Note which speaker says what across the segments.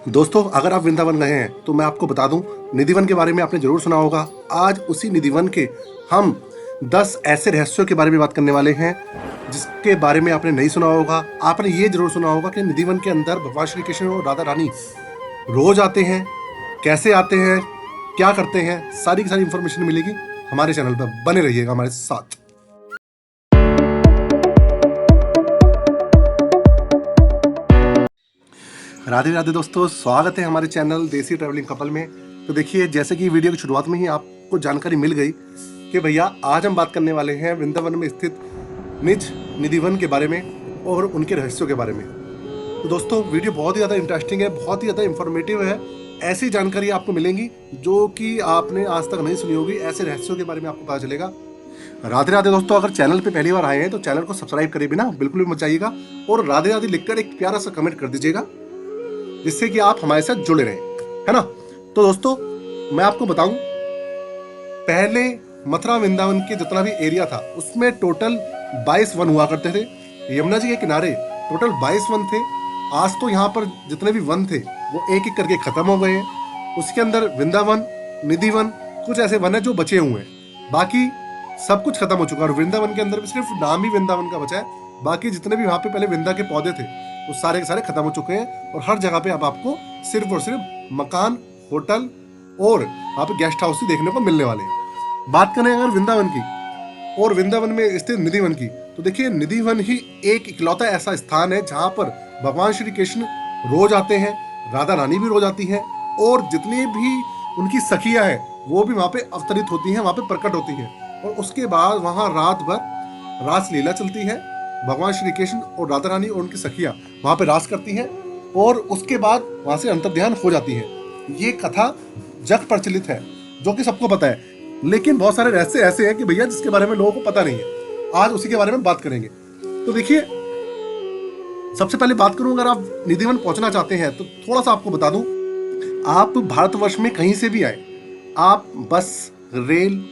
Speaker 1: दोस्तों, अगर आप वृंदावन गए हैं तो मैं आपको बता दूं, निधिवन के बारे में आपने जरूर सुना होगा। आज उसी निधिवन के हम 10 ऐसे रहस्यों के बारे में बात करने वाले हैं जिसके बारे में आपने नहीं सुना होगा। आपने ये जरूर सुना होगा कि निधिवन के अंदर भगवान श्री कृष्ण और राधा रानी रोज आते हैं। कैसे आते हैं, क्या करते हैं, सारी की सारी इंफॉर्मेशन मिलेगी हमारे चैनल पर। बने रहिएगा हमारे साथ। राधे राधे दोस्तों, स्वागत है हमारे चैनल देसी ट्रैवलिंग कपल में। तो देखिए, जैसे कि वीडियो की शुरुआत में ही आपको जानकारी मिल गई कि भैया आज हम बात करने वाले हैं वृंदावन में स्थित निज निधिवन के बारे में और उनके रहस्यों के बारे में। तो दोस्तों, वीडियो बहुत ही ज़्यादा इंटरेस्टिंग है, बहुत ही ज़्यादा इंफॉर्मेटिव है। ऐसी जानकारी आपको मिलेंगी जो कि आपने आज तक नहीं सुनी होगी। ऐसे रहस्यों के बारे में आपको पता चलेगा। राधे राधे दोस्तों, अगर चैनल पे पहली बार आए हैं तो चैनल को सब्सक्राइब करे बिना बिल्कुल भी मत जाइएगा और राधे राधे लिखकर एक प्यारा सा कमेंट कर दीजिएगा, जिससे कि आप हमारे साथ जुड़े रहें, है ना। तो दोस्तों, मैं आपको बताऊं, पहले मथुरा वृंदावन के जितना भी एरिया था उसमें टोटल 22 वन हुआ करते थे। यमुना जी के किनारे टोटल 22 वन थे। आज तो यहाँ पर जितने भी वन थे वो एक एक करके खत्म हो गए हैं। उसके अंदर वृंदावन, निधिवन, कुछ ऐसे वन है जो बचे हुए हैं। बाकी सब कुछ खत्म हो चुका है और वृंदावन के अंदर भी सिर्फ नाम ही वृंदावन का बचा है। बाकी जितने भी वहाँ पे पहले वृंदा के पौधे थे वो सारे के सारे खत्म हो चुके हैं और हर जगह पे अब आपको सिर्फ और सिर्फ मकान, होटल और वहाँ पे गेस्ट हाउस ही देखने को मिलने वाले हैं। बात करें अगर वृंदावन की और वृंदावन में स्थित निधिवन की, तो देखिए, निधिवन ही एक इकलौता ऐसा स्थान है जहाँ पर भगवान श्री कृष्ण रोज आते हैं, राधा रानी भी रोज आती है और जितनी भी उनकी सखियां हैं वो भी वहाँ पे अवतरित होती हैं, वहाँ पे प्रकट होती हैं। और उसके बाद वहाँ रात भर रासलीला चलती है। भगवान श्री कृष्ण और राधा रानी और उनकी सखियां वहां पे रास करती हैं और उसके बाद वहां से अंतर्ध्यान हो जाती है। ये कथा जग प्रचलित है, जो कि सबको पता है। लेकिन बहुत सारे रहस्य ऐसे हैं कि भैया जिसके बारे में लोगों को पता नहीं है। आज उसी के बारे में बात करेंगे। तो देखिए, सबसे पहले बात करूं, अगर आप निधिवन पहुंचना चाहते हैं तो थोड़ा सा आपको बता दूं, आप भारतवर्ष में कहीं से भी आए, आप बस, रेल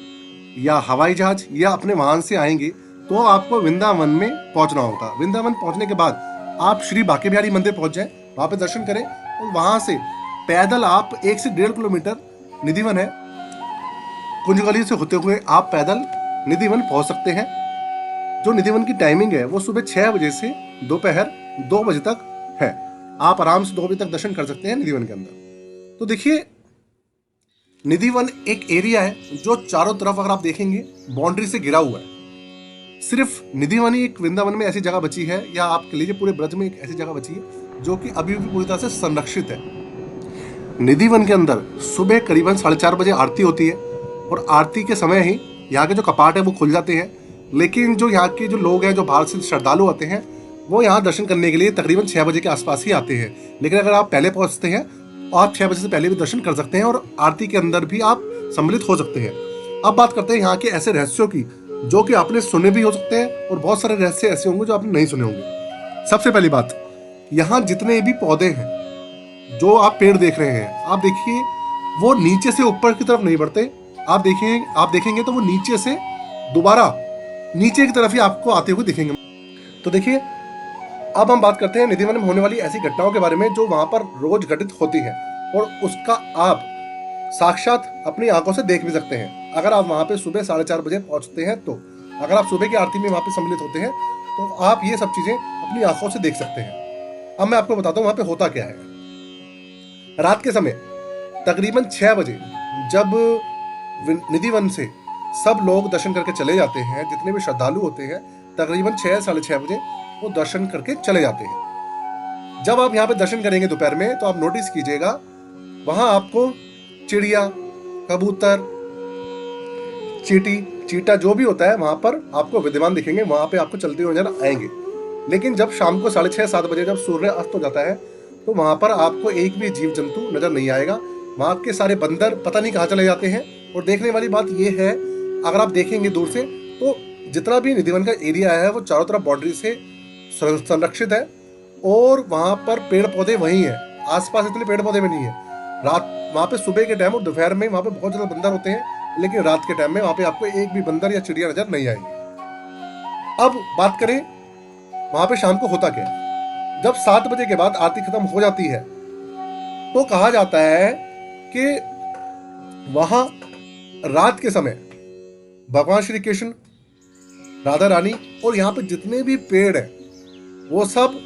Speaker 1: या हवाई जहाज या अपने वाहन से आएंगे तो आपको वृंदावन में पहुंचना होगा। वृंदावन पहुंचने के बाद आप श्री बांके बिहारी मंदिर पहुंच जाएं, वहां पे दर्शन करें और वहां से पैदल आप 1 से 1.5 किलोमीटर निधिवन है, कुंजगली से होते हुए आप पैदल निधिवन पहुंच सकते हैं। जो निधिवन की टाइमिंग है वो सुबह 6 बजे से दोपहर 2 बजे तक है। आप आराम से 2 बजे तक दर्शन कर सकते हैं निधिवन के अंदर। तो देखिए, निधिवन एक एरिया है जो चारों तरफ अगर आप देखेंगे बाउंड्री से घिरा हुआ है। सिर्फ निधिवन ही एक वृंदावन में ऐसी जगह बची है, या आप कह लीजिए पूरे ब्रज में एक ऐसी जगह बची है जो कि अभी भी पूरी तरह से संरक्षित है। निधिवन के अंदर सुबह करीबन 4:30 बजे आरती होती है और आरती के समय ही यहाँ के जो कपाट है वो खुल जाते हैं। लेकिन जो यहाँ के जो लोग हैं, जो बाहर से श्रद्धालु आते हैं, वो यहाँ दर्शन करने के लिए तकरीबन 6 बजे के आसपास ही आते हैं। लेकिन अगर आप पहले पहुँचते हैं तो आप 6 बजे से पहले भी दर्शन कर सकते हैं और आरती के अंदर भी आप सम्मिलित हो सकते हैं। अब बात करते हैं यहाँ के ऐसे रहस्यों की जो कि आपने सुने भी हो सकते हैं और बहुत सारे रहस्य ऐसे होंगे जो आपने नहीं सुने होंगे। सबसे पहली बात, यहाँ जितने भी पौधे हैं, जो आप पेड़ देख रहे हैं, आप देखिए वो नीचे से ऊपर की तरफ नहीं बढ़ते। आप देखेंगे तो वो नीचे से दोबारा नीचे की तरफ ही आपको आते हुए दिखेंगे। तो देखिए, अब हम बात करते हैं निधिवन में होने वाली ऐसी घटनाओं के बारे में जो वहां पर रोज घटित होती है और उसका आप साक्षात अपनी आंखों से देख भी सकते हैं अगर आप वहां पे सुबह 4:30 बजे पहुंचते हैं। तो अगर आप सुबह की आरती में वहां पे सम्मिलित होते हैं तो आप ये सब चीजें अपनी आंखों से देख सकते हैं। अब मैं आपको बताता हूँ वहां पे होता क्या है। रात के समय तकरीबन 6 बजे जब निधिवन से सब लोग दर्शन करके चले जाते हैं, जितने भी श्रद्धालु होते हैं, तकरीबन 6 साढ़े 6 बजे वो दर्शन करके चले जाते हैं। जब आप यहाँ पे दर्शन करेंगे दोपहर में तो आप नोटिस कीजिएगा वहां आपको चिड़िया, कबूतर, चीटा जो भी होता है वहां पर आपको विद्यमान दिखेंगे, वहां पे आपको चलते हुए नजर आएंगे। लेकिन जब शाम को 6:30-7 बजे जब सूर्य अस्त हो जाता है तो वहां पर आपको एक भी जीव जंतु नजर नहीं आएगा। वहां के सारे बंदर पता नहीं कहाँ चले जाते हैं। और देखने वाली बात यह है, अगर आप देखेंगे दूर से तो जितना भी निधिवन का एरिया है वो चारों तरफ बाउंड्री से संरक्षित है और वहां पर पेड़ पौधे वही है, आसपास इतने पेड़ पौधे में नहीं है। रात वहां पे सुबह के टाइम और दोपहर में वहां पे बहुत ज्यादा बंदर होते हैं, लेकिन रात के टाइम में वहां पे आपको एक भी बंदर या चिड़िया नजर नहीं आएगी। अब बात करें वहां पे शाम को होता क्या है। जब 7 बजे के बाद आरती खत्म हो जाती है तो कहा जाता है कि वहां रात के समय भगवान श्री कृष्ण, राधा रानी और यहाँ पे जितने भी पेड़ हैं वो सब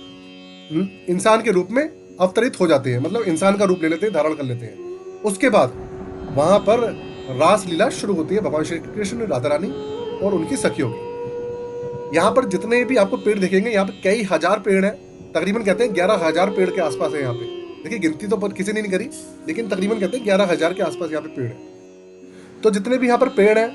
Speaker 1: इंसान के रूप में अवतरित हो जाते हैं, मतलब इंसान का रूप ले लेते हैं, धारण कर लेते हैं। उसके बाद वहां पर रास लीला शुरू होती है भगवान श्री कृष्ण, राधा रानी और उनकी सखियों की। यहाँ पर जितने भी आपको पेड़ दिखेंगे, यहाँ पे कई हजार पेड़ हैं, तकरीबन कहते हैं 11,000 पेड़ के आसपास है यहाँ पे। देखिए गिनती तो किसी ने नहीं करी, लेकिन तकरीबन कहते हैं 11,000 के आसपास यहाँ पे पेड़ है। तो जितने भी यहाँ पर पेड़ हैं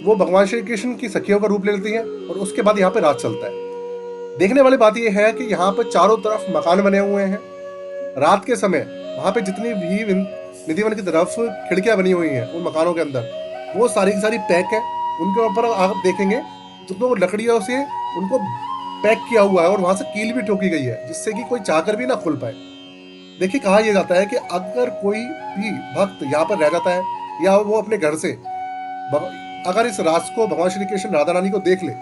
Speaker 1: वो भगवान श्री कृष्ण की सखियों का रूप ले लेती हैं और उसके बाद यहाँ पे रात चलता है। देखने वाली बात यह है कि यहाँ पर चारों तरफ मकान बने हुए हैं। रात के समय वहां पे जितनी भी निधिवन की तरफ खिड़कियां बनी हुई हैं उन मकानों के अंदर, वो सारी की सारी पैक है। उनके ऊपर आप देखेंगे तो लकड़ियों से उनको पैक किया हुआ है और वहां से कील भी ठोकी गई है, जिससे कि कोई चाहकर भी ना खुल पाए। देखिए कहा यह जाता है कि अगर कोई भी भक्त यहाँ पर रह जाता है या वो अपने घर से अगर इस रात को भगवान श्री कृष्ण राधा रानी को देख ले,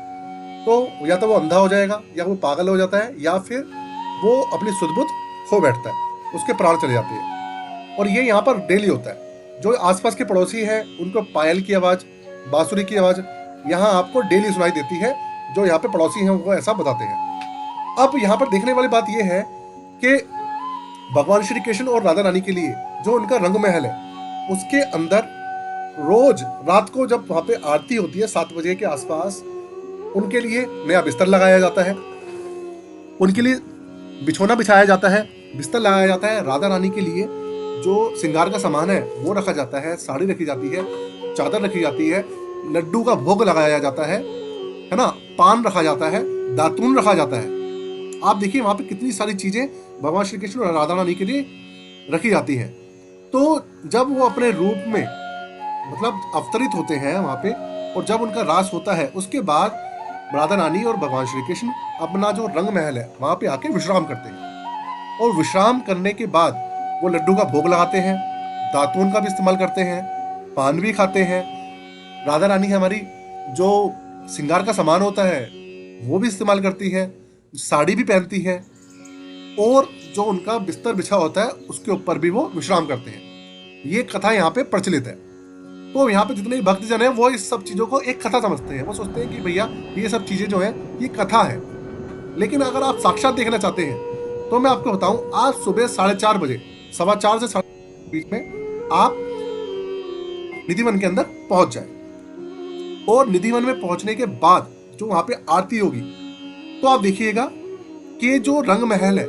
Speaker 1: तो या तो वो अंधा हो जाएगा, या वो पागल हो जाता है, या फिर वो अपनी सुध-बुध खो बैठता है, उसके प्राण चले जाते हैं। और ये यहाँ पर डेली होता है। जो आसपास के पड़ोसी हैं उनको पायल की आवाज़, बांसुरी की आवाज़ यहाँ आपको डेली सुनाई देती है। जो यहाँ पे पड़ोसी हैं वो ऐसा बताते हैं। अब यहाँ पर देखने वाली बात यह है कि भगवान श्री कृष्ण और राधा रानी के लिए जो उनका रंग महल है, उसके अंदर रोज रात को जब वहाँ पे आरती होती है 7 बजे के आसपास, उनके लिए नया बिस्तर लगाया जाता है, उनके लिए बिछोना बिछाया जाता है, बिस्तर लगाया जाता है। राधा रानी के लिए जो श्रृंगार का सामान है वो रखा जाता है, साड़ी रखी जाती है, चादर रखी जाती है, लड्डू का भोग लगाया जाता है ना, पान रखा जाता है, दातून रखा जाता है। आप देखिए वहां पे कितनी सारी चीजें भगवान श्री कृष्ण और राधा रानी के लिए रखी जाती हैं। तो जब वो अपने रूप में मतलब अवतरित होते हैं वहां पे, और जब उनका रास होता है, उसके बाद राधा रानी और भगवान श्री कृष्ण अपना जो रंग महल है वहां पे आके विश्राम करते हैं। और विश्राम करने के बाद वो लड्डू का भोग लगाते हैं, दातून का भी इस्तेमाल करते हैं, पान भी खाते हैं। राधा रानी हमारी जो श्रृंगार का सामान होता है वो भी इस्तेमाल करती है, साड़ी भी पहनती है, और जो उनका बिस्तर बिछा होता है उसके ऊपर भी वो विश्राम करते हैं। ये कथा यहाँ पे प्रचलित है। तो यहाँ पे जितने भक्तजन हैं वो इस सब चीज़ों को एक कथा समझते हैं। वो सोचते हैं कि भैया ये सब चीज़ें जो है ये कथा है। लेकिन अगर आप साक्षात देखना चाहते हैं तो मैं आपको बताऊं, आज सुबह 4:30 बजे, 4:15 से 4:30 बीच में आप निधिवन के अंदर पहुंच जाए। और निधिवन में पहुंचने के बाद जो वहां पे आरती होगी, तो आप देखिएगा कि जो रंग महल है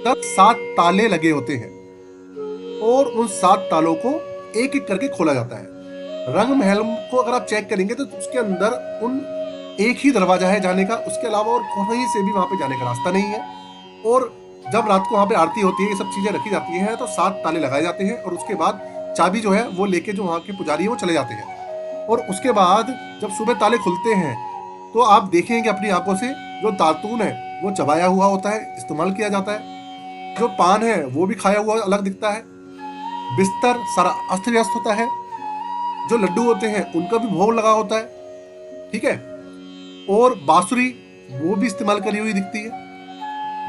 Speaker 1: तब 7 ताले लगे होते हैं और उन 7 तालों को एक एक करके खोला जाता है। रंग महल को अगर आप चेक करेंगे तो उसके अंदर उन एक ही दरवाजा है जाने का, उसके अलावा और कहीं से भी वहां पे जाने का रास्ता नहीं है। और जब रात को वहां पे आरती होती है, ये सब चीजें रखी जाती हैं, तो 7 ताले लगाए जाते हैं और उसके बाद चाबी जो है वो लेके जो वहां के पुजारी है वो चले जाते हैं। और उसके बाद जब सुबह ताले खुलते हैं तो आप देखेंगे अपनी आंखों से जो दातून है वो चबाया हुआ होता है, इस्तेमाल किया जाता है। जो पान है वो भी खाया हुआ अलग दिखता है, बिस्तर सारा अस्त व्यस्त होता है, जो लड्डू होते हैं उनका भी भोग लगा होता है, ठीक है, और बांसुरी वो भी इस्तेमाल करी हुई दिखती है।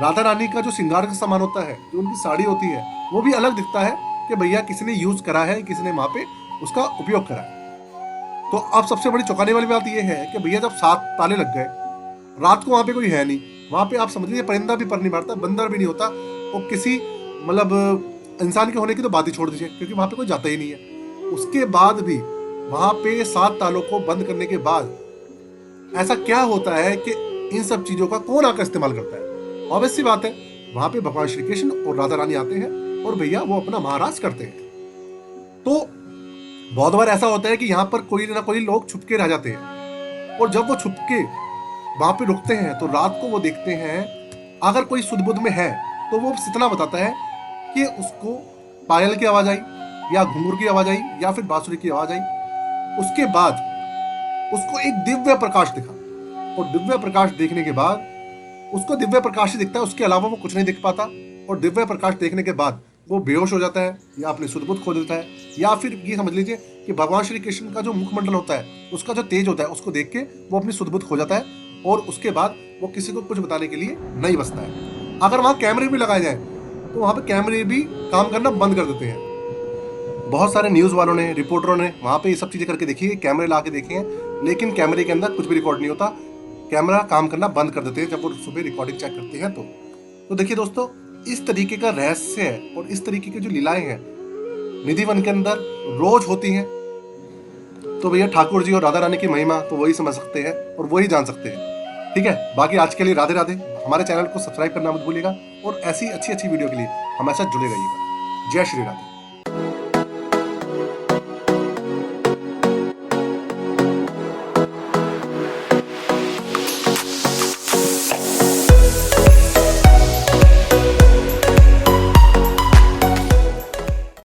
Speaker 1: राधा रानी का जो श्रृंगार का सामान होता है, जो उनकी साड़ी होती है, वो भी अलग दिखता है कि भैया किसी ने यूज करा है, किसी ने वहां पे उसका उपयोग करा है। तो अब सबसे बड़ी चौंकाने वाली बात यह है कि भैया जब 7 ताले लग गए, रात को वहां पे कोई है नहीं, वहां पे आप समझ लीजिए परिंदा भी पर नहीं मारता, बंदर भी नहीं होता, और किसी मतलब इंसान के होने की तो बात ही छोड़ दीजिए, क्योंकि वहां पे कोई जाता ही नहीं है। उसके बाद भी वहां पे 7 तालों को बंद करने के बाद ऐसा क्या होता है कि इन सब चीजों का कौन आकर इस्तेमाल करता है? ऑब्वियस सी बात है, वहां पे भगवान श्री कृष्ण और राधा रानी आते हैं और भैया वो अपना महाराज करते हैं। तो बहुत बार ऐसा होता है कि यहाँ पर कोई ना कोई लोग छुपके रह जाते हैं, और जब वो छुपके वहां पे रुकते हैं तो रात को वो देखते हैं, अगर कोई सुध-बुध में है तो वो इतना बताता है कि उसको पायल की आवाज आई, या घुंघरू की आवाज आई, या फिर बांसुरी की आवाज आई। उसके बाद उसको एक दिव्य प्रकाश दिखा, और दिव्य प्रकाश देखने के बाद उसको दिव्य प्रकाश ही दिखता है, उसके अलावा वो कुछ नहीं दिख पाता। और दिव्य प्रकाश देखने के बाद वो बेहोश हो जाता है, या अपनी सुध-बुध खो देता है, या फिर ये समझ लीजिए कि भगवान श्री कृष्ण का जो मुखमंडल होता है, उसका जो तेज होता है, उसको देख के वो अपनी सुध-बुध खो जाता है, और उसके बाद वो किसी को कुछ बताने के लिए नहीं बचता है। अगर वहां कैमरे भी लगाए जाए तो वहाँ पे कैमरे भी काम करना बंद कर देते हैं। बहुत सारे न्यूज़ वालों ने, रिपोर्टरों ने वहाँ पे ये सब चीज़ें करके देखी है, कैमरे ला के देखे हैं, लेकिन कैमरे के अंदर कुछ भी रिकॉर्ड नहीं होता। कैमरा काम करना बंद कर देते हैं जब वो सुबह रिकॉर्डिंग चेक करते हैं। तो देखिए दोस्तों, इस तरीके का रहस्य है और इस तरीके की जो लीलाएं हैं निधि वन के अंदर रोज होती हैं। तो भैया ठाकुर जी और राधा रानी की महिमा तो वही समझ सकते हैं और वही जान सकते हैं। ठीक है, बाकी आज के लिए राधे राधे। हमारे चैनल को सब्सक्राइब करना मत भूलिएगा और ऐसी अच्छी अच्छी वीडियो के लिए हमेशा जुड़े रहिएगा। जय श्री राधे।